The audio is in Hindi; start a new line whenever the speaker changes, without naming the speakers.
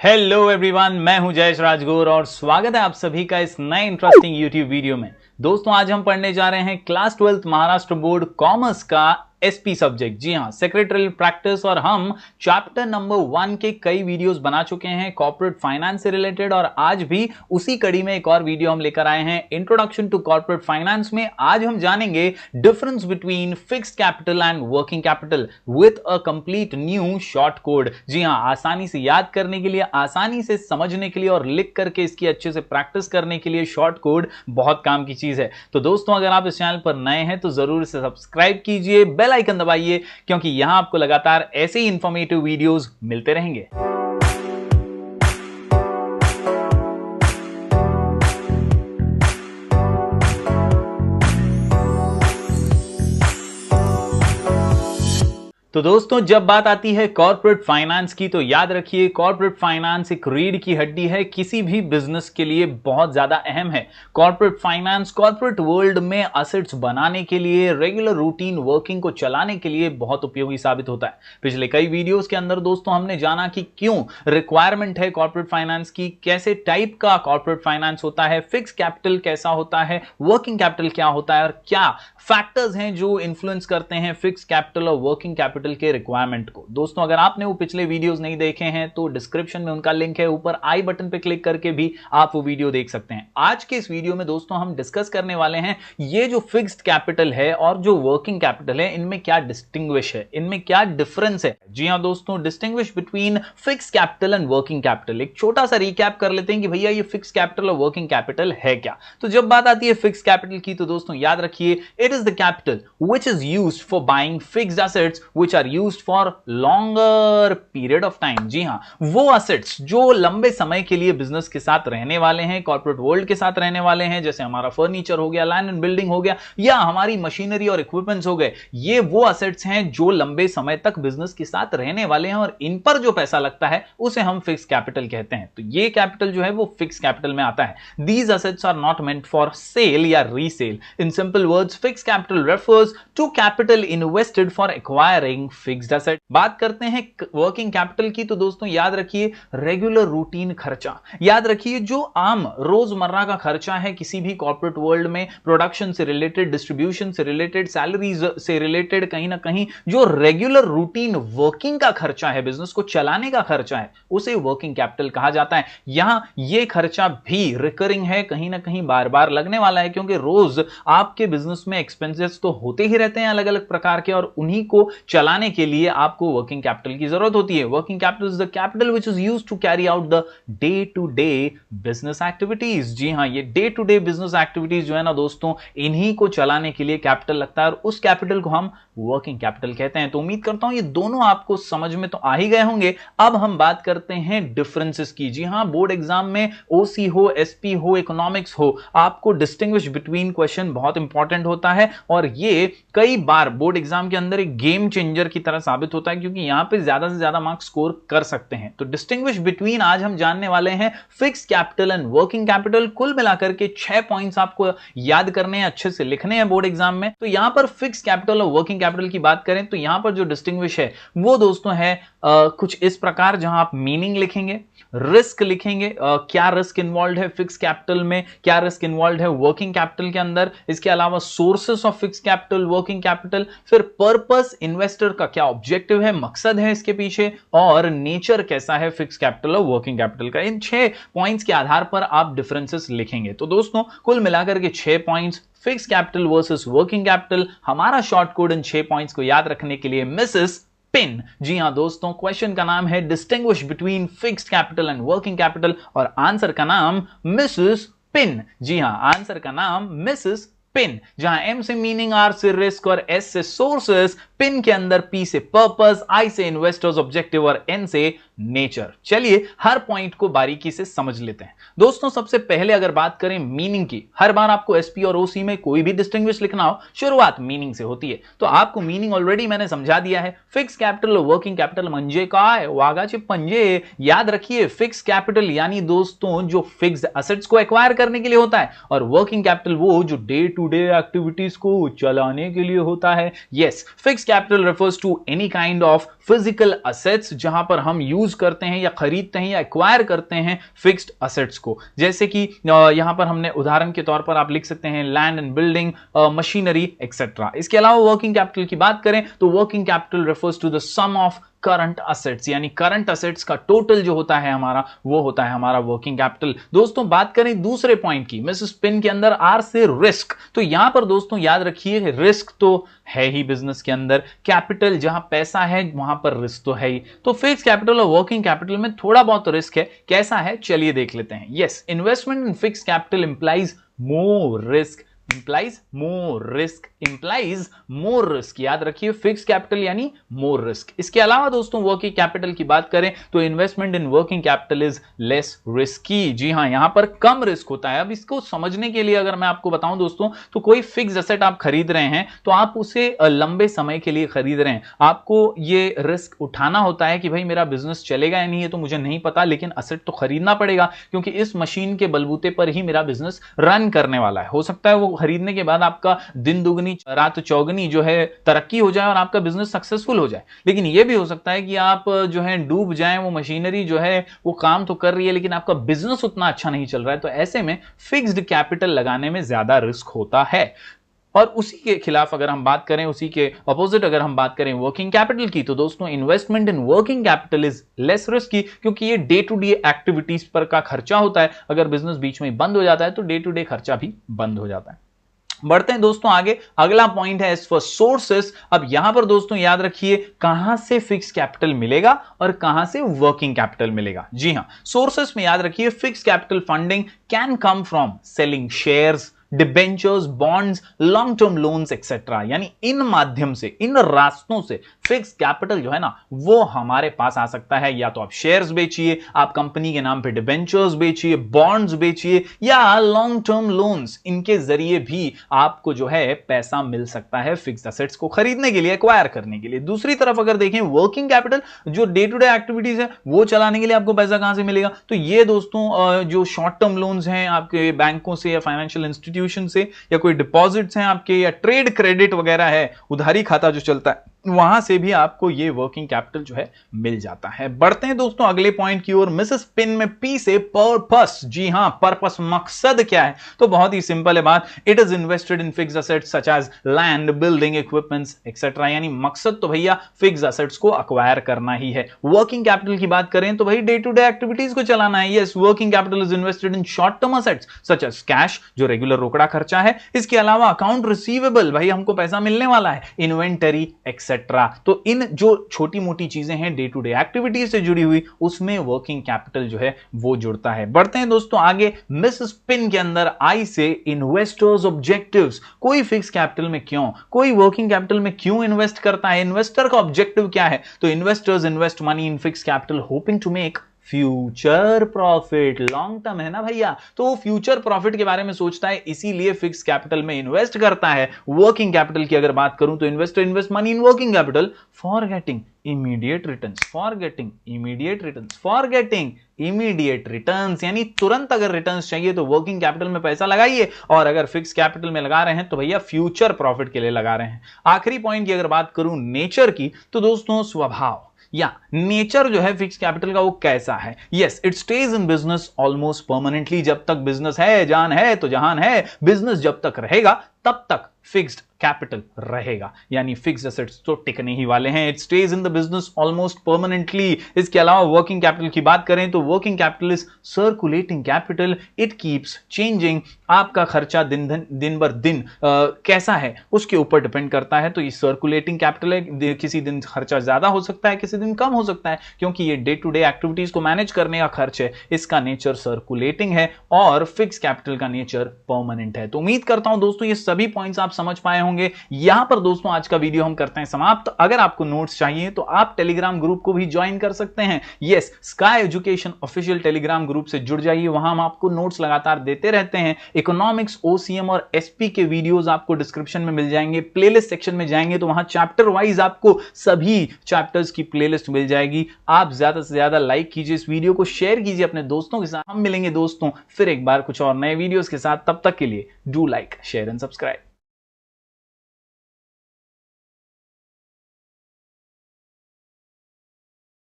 हेलो एवरीवन, मैं हूं जयेश राजगुर और स्वागत है आप सभी का इस नए इंटरेस्टिंग यूट्यूब वीडियो में। दोस्तों, आज हम पढ़ने जा रहे हैं class 12th Maharashtra board commerce का एसपी सब्जेक्ट। जी हां, सेक्रेटरियल प्रैक्टिस। और हम चैप्टर नंबर 1 के कई वीडियोस बना चुके हैं कॉर्पोरेट फाइनेंस से रिलेटेड, और आज भी उसी कड़ी में एक और वीडियो हम लेकर आए हैं इंट्रोडक्शन टू कॉर्पोरेट फाइनेंस में। आज हम जानेंगे difference between fixed capital and working capital with a complete new short code. जी हां, आसानी से याद करने के लिए, आसानी से समझने के लिए और लिख करके इसकी अच्छे से प्रैक्टिस करने के लिए शॉर्ट कोड बहुत काम की चीज है। तो दोस्तों, अगर आप इस चैनल पर नए हैं तो जरूर इसे सब्सक्राइब कीजिए, बेल आइकन दबाइए, क्योंकि यहां आपको लगातार ऐसे ही इंफॉर्मेटिव वीडियोस मिलते रहेंगे। तो दोस्तों, जब बात आती है कॉर्पोरेट फाइनेंस की तो याद रखिए, कॉर्पोरेट फाइनेंस एक रीढ़ की हड्डी है, किसी भी बिजनेस के लिए बहुत ज्यादा अहम है। कॉर्पोरेट फाइनेंस कॉर्पोरेट वर्ल्ड में असेट्स बनाने के लिए, रेगुलर रूटीन वर्किंग को चलाने के लिए बहुत उपयोगी साबित होता है। पिछले कई वीडियोस के अंदर दोस्तों हमने जाना कि क्यों रिक्वायरमेंट है कॉर्पोरेट फाइनेंस की, कैसे टाइप का कॉर्पोरेट फाइनेंस होता है, फिक्स कैपिटल कैसा होता है, वर्किंग कैपिटल क्या होता है, और क्या फैक्टर्स हैं जो इन्फ्लुएंस करते हैं फिक्स कैपिटल और वर्किंग कैपिटल के रिक्वायरमेंट को। दोस्तों, अगर आपने वो पिछले वीडियोस नहीं देखे हैं तो डिस्क्रिप्शन में उनका लिंक है, ऊपर आई बटन पे क्लिक करके भी आप वो वीडियो देख सकते हैं। आज के इस वीडियो में दोस्तों हम डिस्कस करने वाले हैं ये जो फिक्स्ड कैपिटल है और जो वर्किंग कैपिटल है, इनमें क्या डिस्टिंग्विश है, इनमें क्या डिफरेंस है। जी हां दोस्तों, distinguish between fixed capital and working capital. एक छोटा सा रिकैप कर लेते हैं कि भैया ये फिक्स्ड कैपिटल और वर्किंग कैपिटल है क्या। तो जब बात आती है फिक्स्ड कैपिटल की तो दोस्तों याद रखिए, it is the capital which is used for buying fixed assets which are used for longer period of time। जी हां, वो assets जो लंबे समय के लिए बिजनेस के साथ रहने वाले हैं, कॉर्पोरेट वर्ल्ड के साथ रहने वाले हैं, जैसे हमारा फर्नीचर हो गया, लैंड एंड बिल्डिंग हो गया, या हमारी मशीनरी और इक्विपमेंट्स हो गए। ये वो assets हैं जो लंबे समय तक बिजनेस के साथ रहने वाले हैं और इन पर जो पैसा लगता है उसे हम फिक्स कैपिटल कहते हैं। तो ये कैपिटल जो है वो फिक्स कैपिटल में आता है। These assets are not meant for sale या resale. In simple words, fixed capital refers to capital invested for acquiring fixed asset। बात करते हैं वर्किंग कैपिटल की तो दोस्तों याद रखिए, रेगुलर रूटीन खर्चा। याद रखिए, जो आम रोजमर्रा का खर्चा है किसी भी कॉर्पोरेट वर्ल्ड में, प्रोडक्शन से रिलेटेड, डिस्ट्रीब्यूशन से रिलेटेड, सैलरीज से रिलेटेड, कहीं ना कहीं जो रेगुलर रूटीन वर्किंग का खर्चा है, बिजनेस को चलाने का खर्चा है, उसे वर्किंग कैपिटल कहा जाता है। यहां यह खर्चा भी रिकरिंग है, कहीं ना कहीं बार बार लगने वाला है, क्योंकि रोज आपके बिजनेस में एक्सपेंसेस तो होते ही रहते हैं अलग अलग प्रकार के, और उन्हीं को चलाने के लिए आपको वर्किंग कैपिटल की जरूरत होती है। Working capital is the capital which is used to carry out the day to day business activities. जी हां, ये day to day business activities जो है ना दोस्तों, इन्हीं को चलाने के लिए कैपिटल लगता है और उस कैपिटल को हम वर्किंग कैपिटल कहते हैं। तो उम्मीद करता हूं ये दोनों आपको समझ में तो आ ही गए होंगे। अब हम बात करते हैं डिफरेंसेस की। जी हां, बोर्ड एग्जाम में ओसी हो, एसपी हो, इकोनॉमिक्स हो, आपको डिस्टिंग्विश बिटवीन क्वेश्चन बहुत इंपॉर्टेंट होता है, और ये कई बार बोर्ड एग्जाम के अंदर एक गेम चेंजर की तरह साबित होता है, क्योंकि यहां पे ज्यादा से ज्यादा मार्क्स स्कोर कर सकते हैं। तो डिस्टिंग्विश बिटवीन आज हम जानने वाले हैं fixed capital and working capital. कुल मिलाकर के 6 पॉइंट्स आपको याद करने हैं, अच्छे से लिखने हैं बोर्ड एग्जाम में। तो यहां पर फिक्स्ड कैपिटल और वर्किंग कैपिटल की बात करें तो यहां पर जो डिस्टिंग्विश है वो दोस्तों है कुछ इस प्रकार, जहां आप मीनिंग लिखेंगे, रिस्क लिखेंगे, क्या रिस्क इन्वॉल्व है फिक्स कैपिटल में, क्या रिस्क इन्वॉल्व है वर्किंग कैपिटल के अंदर, इसके अलावा sources of fix capital, working capital, फिर पर्पस, इन्वेस्टर का क्या ऑब्जेक्टिव है, मकसद है इसके पीछे, और नेचर कैसा है फिक्स कैपिटल और वर्किंग कैपिटल का। इन 6 पॉइंट्स के आधार पर आप डिफरेंसेस लिखेंगे। तो दोस्तों, कुल मिलाकर के 6 points, fix capital versus working capital. हमारा शॉर्ट कोड इन 6 पॉइंट्स को याद रखने के लिए मिसेस पिन। जी हां दोस्तों, क्वेश्चन का नाम है distinguish between fixed capital and working capital, और आंसर का नाम मिसेस पिन। जी हां, आंसर का नाम मिसेस पिन, जहां एम से मीनिंग, आर से रिस्क और एस से सोर्सेस, पिन के अंदर पी से पर्पस, आई से इन्वेस्टर्स ऑब्जेक्टिव और एन से नेचर। चलिए हर पॉइंट को बारीकी से समझ लेते हैं। दोस्तों, सबसे पहले अगर बात करें मीनिंग की, हर बार आपको एसपी और ओसी में कोई भी डिस्टिंग्विश लिखना हो, शुरुआत मीनिंग से होती है। तो आपको मीनिंग ऑलरेडी मैंने समझा दिया है। फिक्स कैपिटल और वर्किंग कैपिटल म्हणजे काय, वाघाचे पंजे। याद रखिए, फिक्स कैपिटल यानी दोस्तों जो फिक्स्ड असेट्स को एक्वायर करने के लिए होता है, और वर्किंग कैपिटल वो जो डे टू डे एक्टिविटीज को चलाने के लिए होता है। Yes, fix capital refers to any kind of physical assets जहां पर हम यूज करते हैं या खरीदते हैं या एक्वायर करते हैं फिक्स्ड असेट्स को, जैसे कि यहां पर हमने उदाहरण के तौर पर आप लिख सकते हैं land and building, machinery etcetera. इसके अलावा वर्किंग कैपिटल की बात करें तो working capital refers to the sum of current assets, यानी करंट असेट्स का टोटल जो होता है हमारा, वो होता है हमारा वर्किंग कैपिटल। दोस्तों बात करें दूसरे पॉइंट की, मिसेस पिन के अंदर आर से रिस्क, तो यहां पर दोस्तों याद रखिए रिस्क तो है ही बिजनेस के अंदर, कैपिटल जहां पैसा है वहां पर रिस्क तो है ही। तो फिक्स कैपिटल और वर्किंग कैपिटल में थोड़ा बहुत रिस्क है, कैसा है चलिए देख लेते हैं। यस, इन्वेस्टमेंट इन fix capital implies more risk, implies more risk, implies more risk, याद रखिए फिक्स कैपिटल यानी मोर रिस्क। इसके अलावा दोस्तों वर्किंग कैपिटल की बात करें तो investment in working capital is less risky, जी हां यहां पर कम रिस्क होता है। अब इसको समझने के लिए अगर मैं आपको बताऊं दोस्तों, तो कोई फिक्स एसेट आप खरीद रहे हैं तो आप उसे लंबे समय के लिए खरीद रहे हैं, आपको ये रिस्क उठाना होता है कि भाई मेरा बिजनेस चलेगा या नहीं है तो मुझे नहीं पता, लेकिन एसेट तो खरीदना पड़ेगा क्योंकि इस मशीन के बलबूते पर ही मेरा बिजनेस रन करने वाला है। हो सकता है वो खरीदने के बाद आपका दिन दुगनी रात चौगनी जो है तरक्की हो जाए और आपका बिजनेस सक्सेसफुल हो जाए, लेकिन यह भी हो सकता है कि आप जो है डूब जाएं, वो मशीनरी जो है वो काम तो कर रही है लेकिन आपका बिजनेस उतना अच्छा नहीं चल रहा है, तो ऐसे में फिक्स्ड कैपिटल लगाने में ज्यादा रिस्क होता है। और उसी के खिलाफ अगर हम बात करें, उसी के अपोजिट अगर हम बात करें वर्किंग कैपिटल की, तो दोस्तों investment in working capital is less risky, क्योंकि ये डे टू डे एक्टिविटीज पर का खर्चा होता है। अगर बिजनेस बीच में बंद हो जाता है तो डे टू डे खर्चा भी बंद हो जाता है। बढ़ते हैं दोस्तों आगे, अगला पॉइंट है एज फॉर सोर्सेस। अब यहां पर दोस्तों याद रखिए कहां से फिक्स कैपिटल मिलेगा और कहां से वर्किंग कैपिटल मिलेगा। जी हां, सोर्सेस में याद रखिए fix capital funding can come from selling shares, debentures, bonds, long term loans etcetera, यानी इन माध्यम से, इन रास्तों से फिक्स कैपिटल जो है ना वो हमारे पास आ सकता है। या तो आप शेयर्स बेचिए, आप कंपनी के नाम पे डिबेंचर्स बेचिए, बॉन्ड्स बेचिए, या लॉन्ग टर्म लोन्स, इनके जरिए भी आपको जो है पैसा मिल सकता है फिक्स एसेट्स को खरीदने के लिए, एक्वायर करने के लिए। दूसरी तरफ अगर देखें वर्किंग कैपिटल, जो डे टू डे एक्टिविटीज है वो चलाने के लिए आपको पैसा कहां से मिलेगा, तो ये दोस्तों जो शॉर्ट टर्म लोन्स हैं आपके बैंकों से या फाइनेंशियल इंस्टीट्यूशन से, या कोई डिपॉजिट्स हैं आपके, या ट्रेड क्रेडिट वगैरह है, उधारी खाता जो चलता है, वहां से भी आपको ये वर्किंग कैपिटल जो है मिल जाता है। बढ़ते हैं दोस्तों अगले पॉइंट की ओर, मिसेस पिन में पी से पर्पस। जी हां, पर्पस मकसद क्या है, तो बहुत ही सिंपल है बात, it is invested in fixed assets such as land, building, equipments etcetera, यानी मकसद तो भैया फिक्स्ड एसेट्स को अक्वायर करना ही है। वर्किंग कैपिटल की बात करें तो भाई डे टू डे एक्टिविटीज को चलाना है। Yes, working capital is invested in short term assets such as cash, जो रेगुलर रोकड़ा खर्चा है। इसके अलावा अकाउंट रिसीवेबल, भाई हमको पैसा मिलने वाला है, इन्वेंटरी एक्सेट्रा। तो इन जो छोटी मोटी चीजें हैं डे टू डे एक्टिविटीज से जुड़ी हुई, उसमें वर्किंग कैपिटल जो है वो जुड़ता है। बढ़ते हैं दोस्तों आगे, मिसेस पिन के अंदर आई से इन्वेस्टर्स ऑब्जेक्टिव्स। कोई फिक्स कैपिटल में क्यों, कोई वर्किंग कैपिटल में क्यों इन्वेस्ट करता है, इन्वेस्टर का ऑब्जेक्टिव क्या है, तो investors invest money in fix capital hoping to make future profit. Long term है ना भैया, तो वो फ्यूचर प्रॉफिट के बारे में सोचता है, इसीलिए फिक्स कैपिटल में इन्वेस्ट करता है। वर्किंग कैपिटल की अगर बात करूं तो investor invest money in working capital for getting immediate returns, for getting immediate returns, for getting immediate returns, यानी तुरंत अगर रिटर्न्स चाहिए तो वर्किंग कैपिटल में पैसा लगाइए, और अगर फिक्स कैपिटल में लगा रहे हैं तो भैया फ्यूचर प्रॉफिट के लिए लगा रहे हैं। आखिरी पॉइंट की अगर बात करूं नेचर की, तो दोस्तों स्वभाव या नेचर जो है फिक्स कैपिटल का वो कैसा है। Yes, it stage in business almost permanently, जब तक बिजनेस है जान है तो जहान है, बिजनेस जब तक रहेगा तब तक फिक्स्ड कैपिटल रहेगा, यानी फिक्स्ड एसेट्स तो टिकने ही वाले हैं। It stage in the business almost permanently. इसके अलावा वर्किंग कैपिटल की बात करें तो working capital is circulating capital, it keeps changing. आपका खर्चा दिन बर दिन कैसा है उसके ऊपर डिपेंड करता है, तो ये सर्कुलेटिंग कैपिटल है, किसी दिन खर्चा ज्यादा हो सकता है, किसी दिन कम हो सकता है, क्योंकि ये डे टू डे एक्टिविटीज को मैनेज करने का खर्च है, इसका नेचर सर्कुलेटिंग है, और फिक्स कैपिटल का नेचर परमानेंट है। तो उम्मीद करता हूं दोस्तों ये सभी पॉइंट्स आप समझ पाए होंगे। यहां पर दोस्तों आज का वीडियो हम करते हैं समाप्त। अगर आपको नोट्स चाहिए तो आप टेलीग्राम ग्रुप को भी ज्वाइन कर सकते हैं। Yes, sky education official Telegram group से जुड़ जाइए, वहां हम आपको नोट्स लगातार देते रहते हैं। इकोनॉमिक्स, ओसीएम और एसपी के वीडियोस आपको डिस्क्रिप्शन में मिल जाएंगे। प्लेलिस्ट सेक्शन में जाएंगे तो वहां चैप्टर वाइज आपको सभी चैप्टर्स की प्लेलिस्ट मिल जाएगी। आप ज्यादा से ज्यादा लाइक कीजिए, इस वीडियो को शेयर कीजिए अपने दोस्तों के साथ। हम मिलेंगे दोस्तों फिर एक बार कुछ और नए वीडियोस के साथ, तब तक के लिए do like, share and subscribe.